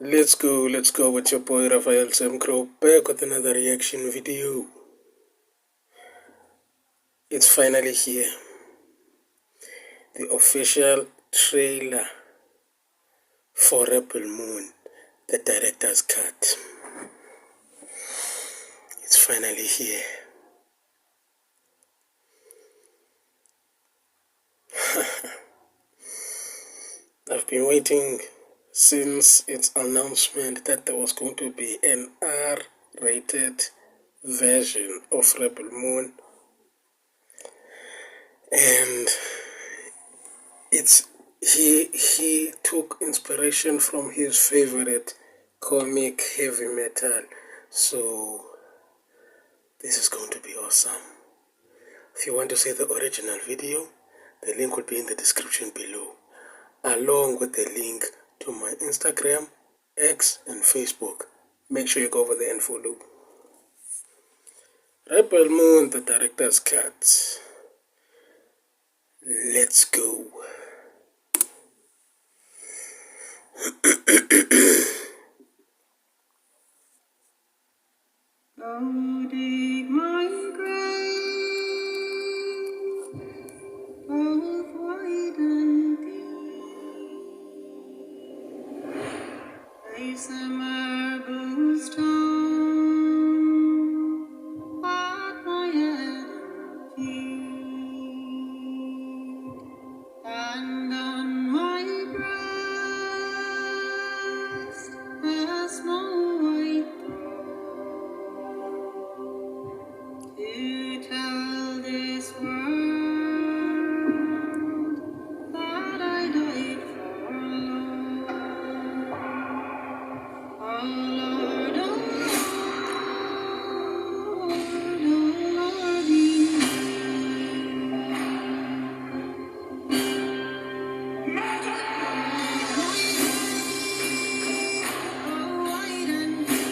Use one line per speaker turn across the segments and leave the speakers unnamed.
Let's go with your boy Raphael Semkro back with another reaction video. It's finally here. The official trailer for Rebel Moon, the director's cut. It's finally here. I've been waiting since its announcement that there was going to be an R-rated version of Rebel Moon, and he took inspiration from his favorite comic, Heavy Metal. So this is going to be awesome. If you want to see the original video, the link will be in the description below, along with the link to my Instagram, X, and Facebook. Make sure you go over there and follow. Rebel Moon, the director's cut. Let's go.
Oh, dig my grave, both wide and deep. Place a marble stone at my head and feet, and on my breast a snow white to tell this world that I died for love. Oh Lord, oh Lord, oh Lordy. Oh, white and deep,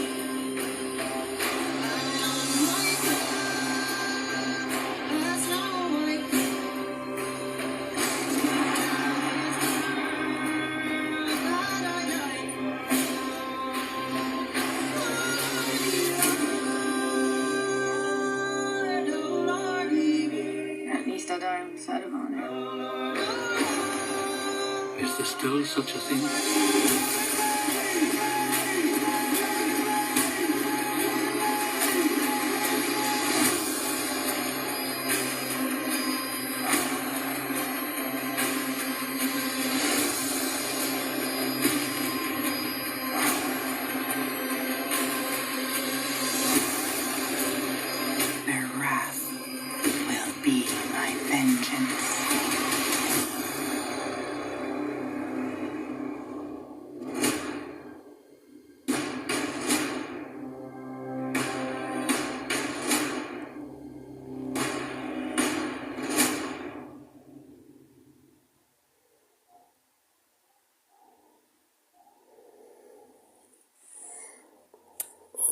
and on my breast a snow white At least I die on ceremony.
Is there still such a thing?
Their wrath will be my vengeance.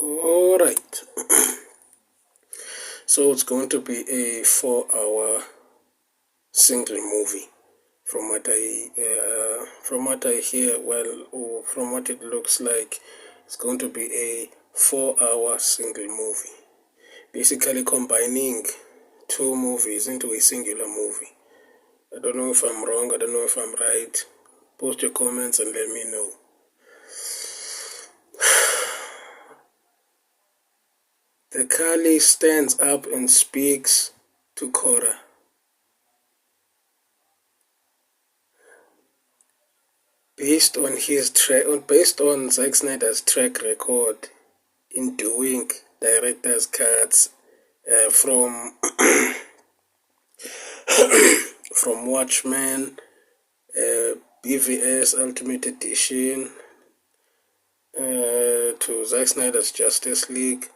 Alright. So it's going to be a 4-hour single movie. From what I hear, well, or from what it looks like, it's going to be a 4-hour single movie. Basically combining two movies into a singular movie. I don't know if I'm wrong, I don't know if I'm right. Post your comments and let me know. The Kali stands up and speaks to Korra. Based on Zack Snyder's track record in doing director's cuts from from Watchmen, BVS Ultimate Edition, to Zack Snyder's Justice League.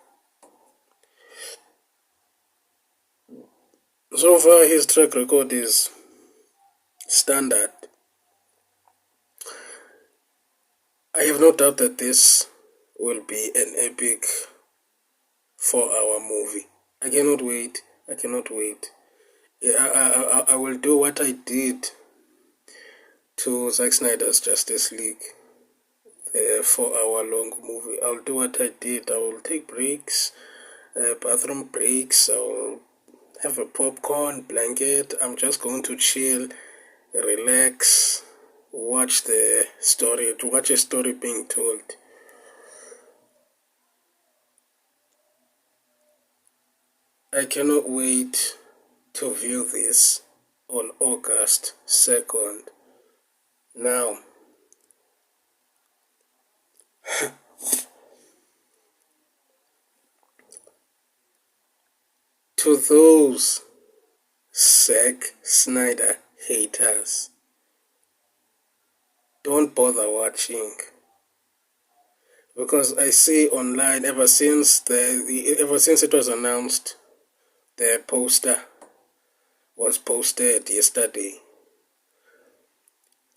So far, his track record is standard. I have no doubt that this will be an epic 4-hour movie. I cannot wait. I cannot wait. I will do what I did to Zack Snyder's Justice League. 4-hour-long movie. I'll do what I did. I will take breaks, bathroom breaks. I'll have a popcorn, blanket. I'm just going to chill, relax, watch the story, to watch a story being told. I cannot wait to view this on August 2nd. Now, to those Zack Snyder haters, don't bother watching, because I see online ever since it was announced, the poster was posted yesterday,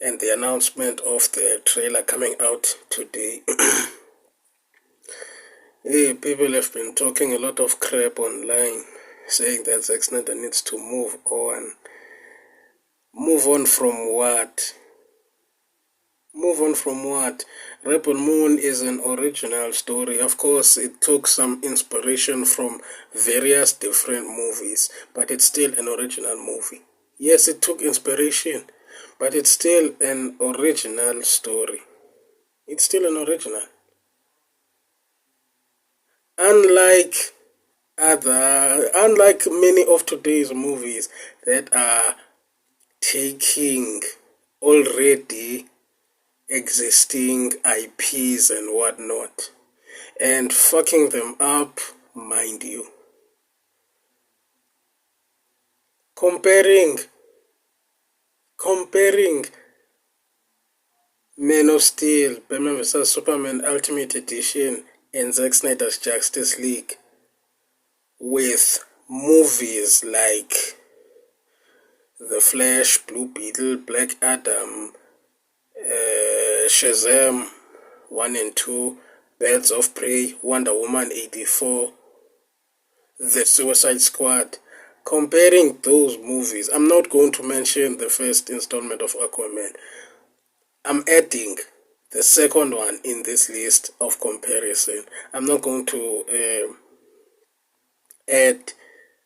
and the announcement of the trailer coming out today. Hey, people have been talking a lot of crap online, saying that Zack Snyder needs to move on. Move on from what? Move on from what? Rebel Moon is an original story. Of course, it took some inspiration from various different movies, but it's still an original movie. Yes, it took inspiration, but it's still an original story. It's still an original. Unlike many of today's movies that are taking already existing IPs and whatnot and fucking them up, mind you. Comparing Man of Steel, Batman vs Superman Ultimate Edition, and Zack Snyder's Justice League with movies like The Flash, Blue Beetle, Black Adam, Shazam 1 and 2, Birds of Prey, Wonder Woman 84, The Suicide Squad. Comparing those movies, I'm not going to mention the first installment of Aquaman. I'm adding the second one in this list of comparison. I'm not going to add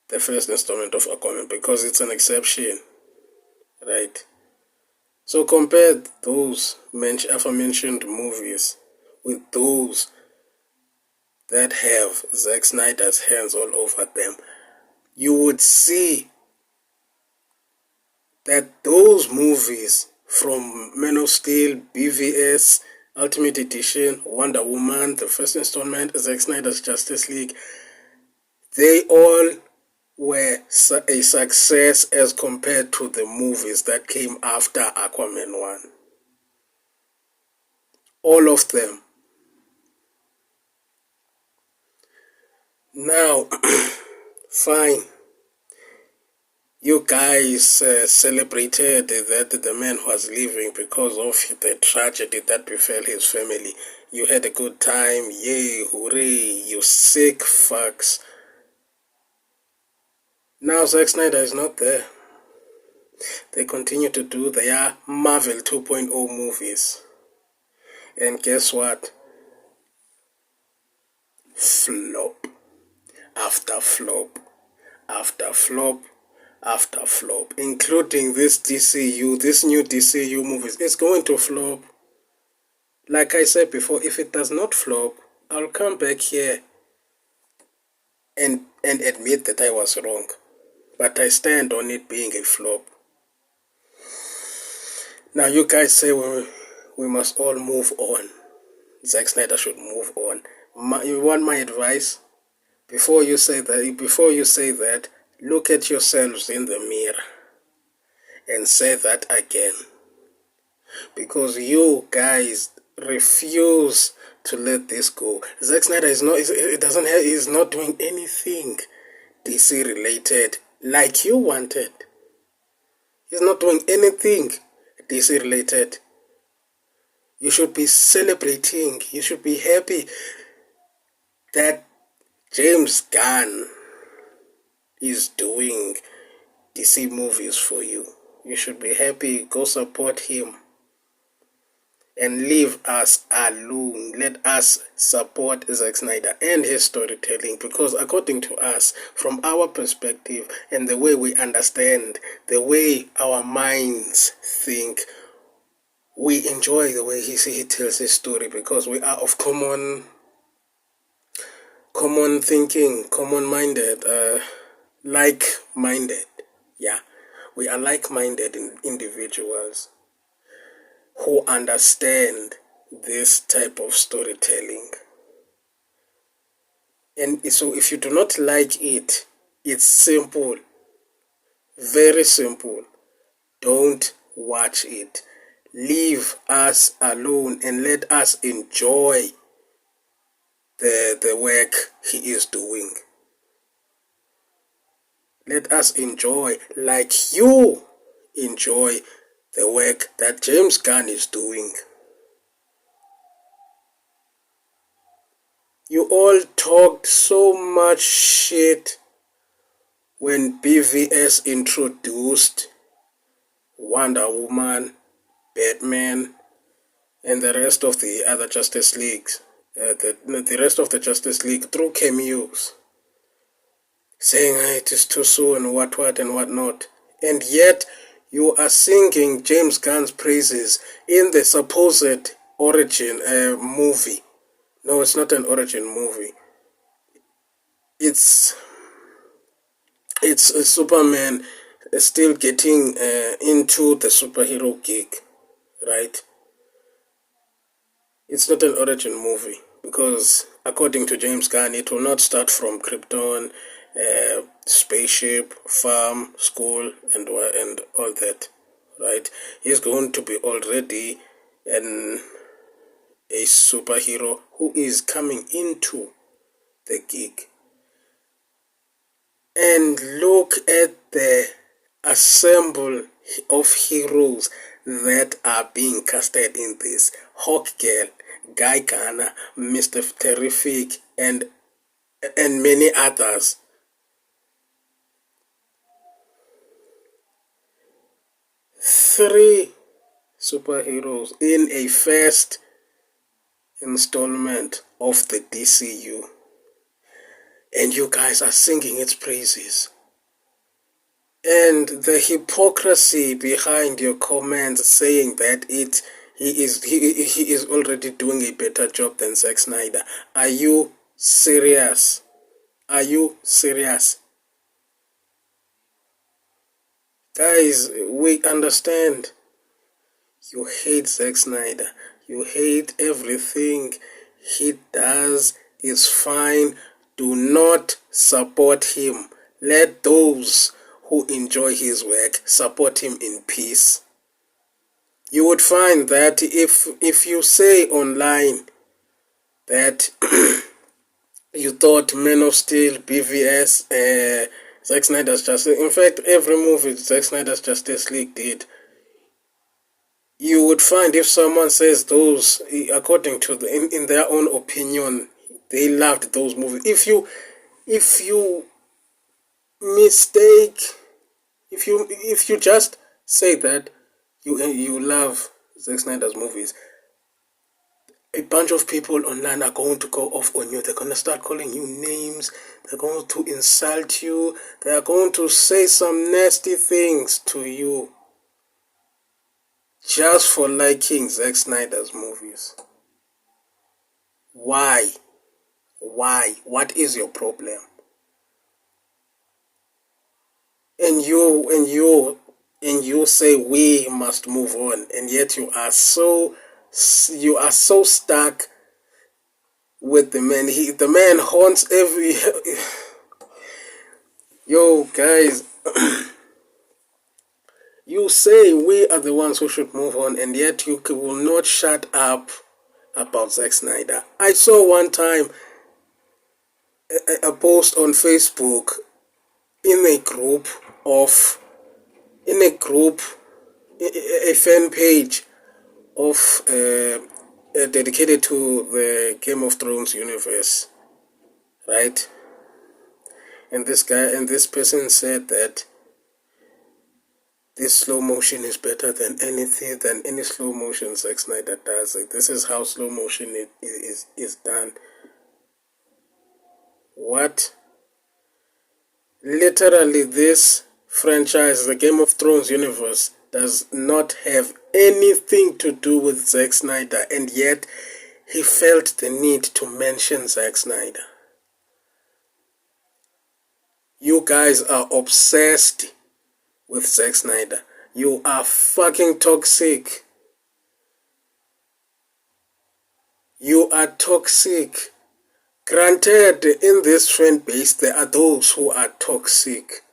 the first installment of Aquaman because it's an exception, right? So compare those aforementioned movies with those that have Zack Snyder's hands all over them. You would see that those movies from Man of Steel, BVS, Ultimate Edition, Wonder Woman, the first installment, Zack Snyder's Justice League, they all were a success as compared to the movies that came after Aquaman 1. All of them. Now, fine. You guys celebrated that the man was leaving because of the tragedy that befell his family. You had a good time. Yay, hooray, you sick fucks. Now Zack Snyder is not there. They continue to do their Marvel 2.0 movies. And guess what? Flop after flop after flop after flop, including this new DCU movies. It's going to flop. Like I said before, if it does not flop, I'll come back here and admit that I was wrong. But I stand on it being a flop. Now you guys say we must all move on. Zack Snyder should move on. You want my advice? Before you say that, look at yourselves in the mirror and say that again. Because you guys refuse to let this go. Zack Snyder is not doing anything DC related like you wanted. He's not doing anything DC related. You should be celebrating. You should be happy that James Gunn is doing DC movies for you. You should be happy. Go support him. and leave us alone. Let us support Zack Snyder and his storytelling, because according to us, from our perspective and the way we understand, the way our minds think, we enjoy the way he tells his story, because we are of common thinking, common-minded, like-minded. Yeah, we are like-minded individuals who understand this type of storytelling. And so if you do not like it, it's simple, very simple. Don't watch it. Leave us alone and let us enjoy the work he is doing. Let us enjoy, like you enjoy, the work that James Gunn is doing. You all talked so much shit when BVS introduced Wonder Woman, Batman, and the rest of the other Justice Leagues, the rest of the Justice League through cameos, saying it is too soon, what and what not. And yet, you are singing James Gunn's praises in the supposed origin movie. No, it's not an origin movie. It's a Superman still getting into the superhero gig, right? It's not an origin movie, because according to James Gunn, it will not start from Krypton, spaceship, farm, school, and all that, right? He's going to be already a superhero who is coming into the gig. And look at the assemble of heroes that are being casted in this. Hawkgirl, Guy Gardner, Mr. Terrific, and many others. Three superheroes in a first installment of the DCU. And you guys are singing its praises. And the hypocrisy behind your comments saying that he is already doing a better job than Zack Snyder. Are you serious? Are you serious? Guys, we understand. You hate Zack Snyder. You hate everything he does. Is fine. Do not support him. Let those who enjoy his work support him in peace. You would find that if you say online that you thought Man of Steel, BVS, Zack Snyder's Justice, in fact every movie Zack Snyder's Justice League did, you would find if someone says those, according to in their own opinion, they loved those movies. If you mistake, if you just say that you love Zack Snyder's movies, a bunch of people online are going to go off on you. They're going to start calling you names. They're going to insult you. They are going to say some nasty things to you just for liking Zack Snyder's movies. Why? Why? What is your problem? And you say we must move on, and yet you are so stuck with the man. The man haunts every. Yo, guys, you say we are the ones who should move on, and yet you will not shut up about Zack Snyder. I saw one time a post on Facebook in a fan page of dedicated to the Game of Thrones universe, right? And this person said that this slow motion is better than anything, than any slow motion Zack Snyder does. Like, this is how slow motion is done. What? Literally, this franchise, the Game of Thrones universe, does not have anything to do with Zack Snyder, and yet he felt the need to mention Zack Snyder. You guys are obsessed with Zack Snyder. You are fucking toxic. You are toxic. Granted, in this fan base, there are those who are toxic.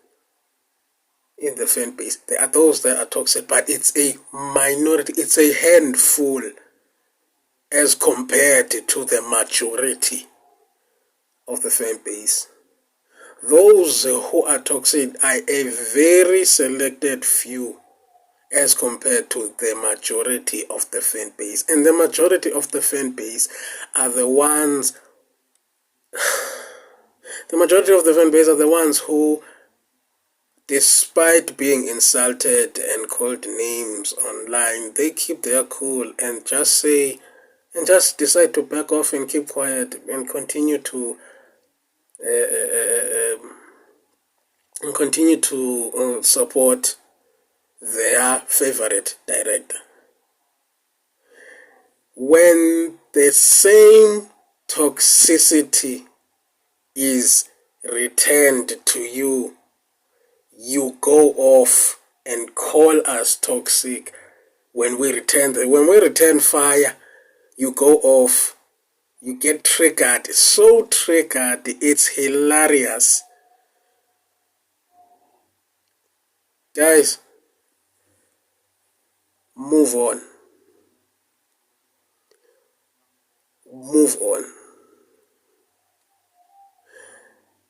In the fan base, there are those that are toxic, but it's a minority, it's a handful as compared to the majority of the fan base. Those who are toxic are a very selected few as compared to the majority of the fan base. And the majority of the fan base are the ones, who, despite being insulted and called names online, they keep their cool and just decide to back off and keep quiet and continue to support their favorite director. When the same toxicity is returned to you, you go off and call us toxic. When we return fire, you go off. You get triggered, so triggered, it's hilarious. Guys, move on. Move on.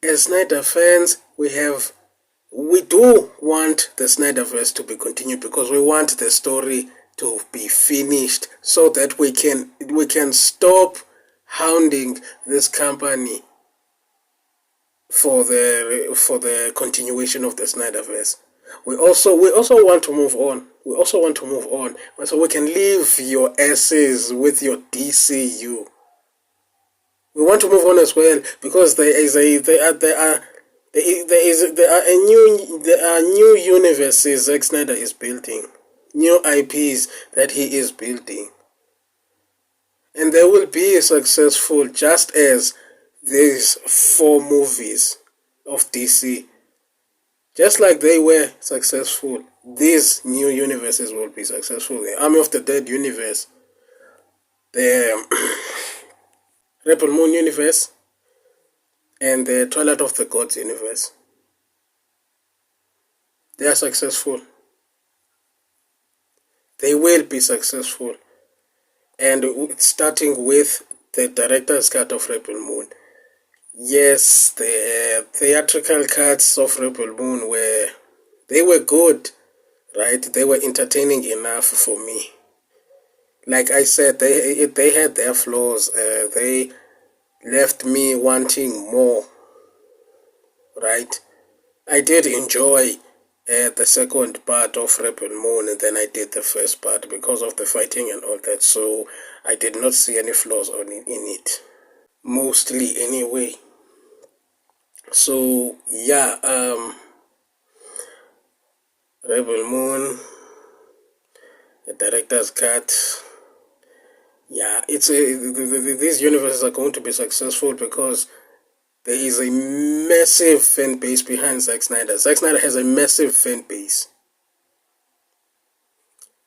As Snyder fans, we do want the Snyderverse to be continued, because we want the story to be finished so that we can stop hounding this company for the continuation of the Snyderverse. We also want to move on. So we can leave your asses with your DCU. We want to move on as well, because there are new universes Zack Snyder is building, new IPs that he is building, and they will be successful just as these 4 movies of DC. Just like they were successful, these new universes will be successful. The Army of the Dead universe, the Rebel Moon universe, and the Twilight of the Gods universe. They are successful. They will be successful. And starting with the director's cut of Rebel Moon. Yes, the theatrical cuts of Rebel Moon were good, right? They were entertaining enough for me. Like I said, they had their flaws. They left me wanting more, right? I did enjoy the second part of Rebel Moon than I did the first part because of the fighting and all that. So I did not see any flaws in it, mostly anyway. So yeah, Rebel Moon, the director's cut. Yeah, these universes are going to be successful because there is a massive fan base behind Zack Snyder. Zack Snyder has a massive fan base.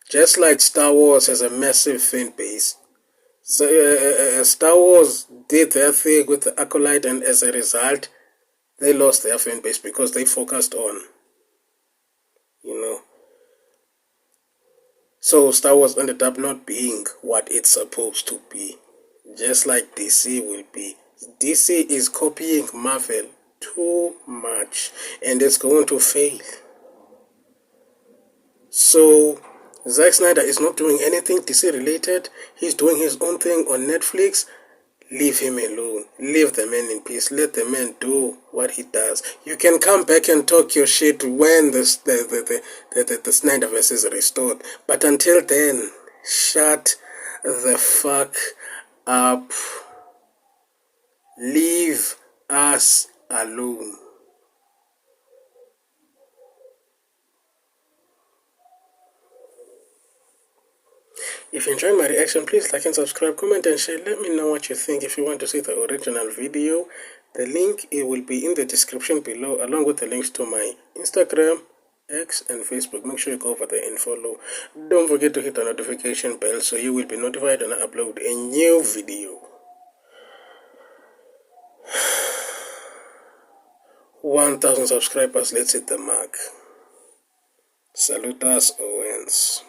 Just like Star Wars has a massive fan base. Star Wars did their thing with the Acolyte, and as a result, they lost their fan base because they focused on, So Star Wars ended up not being what it's supposed to be. Just like DC will be. DC is copying Marvel too much, and it's going to fail. So Zack Snyder is not doing anything DC related. He's doing his own thing on Netflix. leave him alone. Leave the man in peace. Let the man do what he does. You can come back and talk your shit when the Snyderverse is restored. But until then, shut the fuck up. Leave us alone. If you enjoyed my reaction, please like and subscribe, comment and share. Let me know what you think. If you want to see the original video, the link it will be in the description below, along with the links to my Instagram, X and Facebook. Make sure you go over there and follow. Don't forget to hit the notification bell so you will be notified when I upload a new video. 1,000 subscribers, let's hit the mark. Salutas Owens.